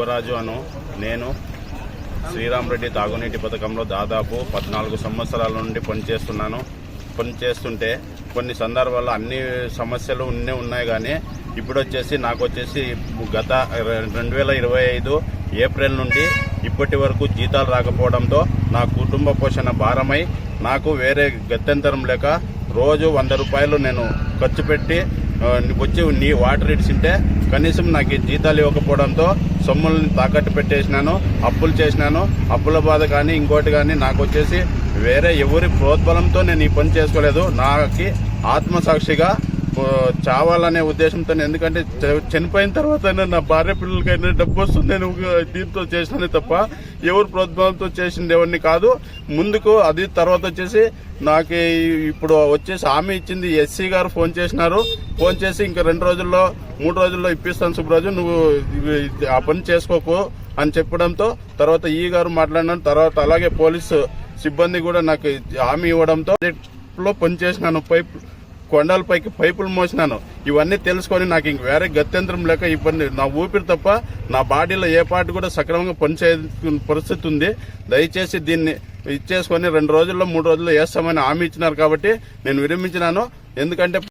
యువరాజు నేను శ్రీరామ్ రెడ్డి తాగునీటి పథకంలో దాదాపు 14 సంవత్సరాల నుండి పనిచేస్తుంటే కొన్ని సందర్భాల్లో అన్ని సమస్యలు ఉన్నాయి కానీ ఇప్పుడు నాకు గత 2025 ఏప్రిల్ నుండి ఇప్పటి వరకు జీతాలు రాకపోవడంతో నా కుటుంబ పోషణ భారమై నాకు వేరే గత్యంతరం లేక రోజు 100 రూపాయలు నేను ఖర్చు పెట్టి వచ్చి నీ వాటర్ ఇడిచింటే కనీసం నాకు జీతాలు ఇవ్వకపోవడంతో సొమ్ముల్ని తాకట్టు పెట్టేసినాను, అప్పులు చేసినాను. అప్పుల బాధ కానీ ఇంకోటి కానీ నాకు వేరే ఎవరి ప్రోద్బలంతో నేను ఈ పని చేసుకోలేదు. నాకు ఆత్మసాక్షిగా చావాలనే ఉద్దేశంతో, ఎందుకంటే చనిపోయిన తర్వాత నా భార్య పిల్లలకైనా డబ్బు వస్తుంది నేను దీంతో చేసినానే తప్ప ఎవరు ప్రోద్బలంతో చేసింది ఎవరిని కాదు. ముందుకు అది తర్వాత నాకు ఇప్పుడు హామీ ఇచ్చింది ఎస్సీ గారు ఫోన్ చేసి ఇంకా 2 రోజుల్లో 3 రోజుల్లో ఇప్పిస్తాను సుబ్రాజు, నువ్వు ఆ పని చేసుకోకు అని చెప్పడంతో తర్వాత ఈ గారు మాట్లాడిన తర్వాత అలాగే పోలీసు సిబ్బంది కూడా నాకు హామీ ఇవ్వడంతో పని చేసినాను. కొండలపైకి పైపులు మోసినాను. ఇవన్నీ తెలుసుకొని నాకు ఇంక వేరే గత్యంతరం లేక ఈ పని నా ఊపిరి తప్ప నా బాడీలో ఏ పార్ట్ కూడా సక్రమంగా పనిచే పరిస్థితి ఉంది. దయచేసి దీన్ని ఇచ్చేసుకొని 2 రోజుల్లో 3 రోజుల్లో వేస్తామని హామీ ఇచ్చినారు కాబట్టి నేను విరమించినాను. ఎందుకంటే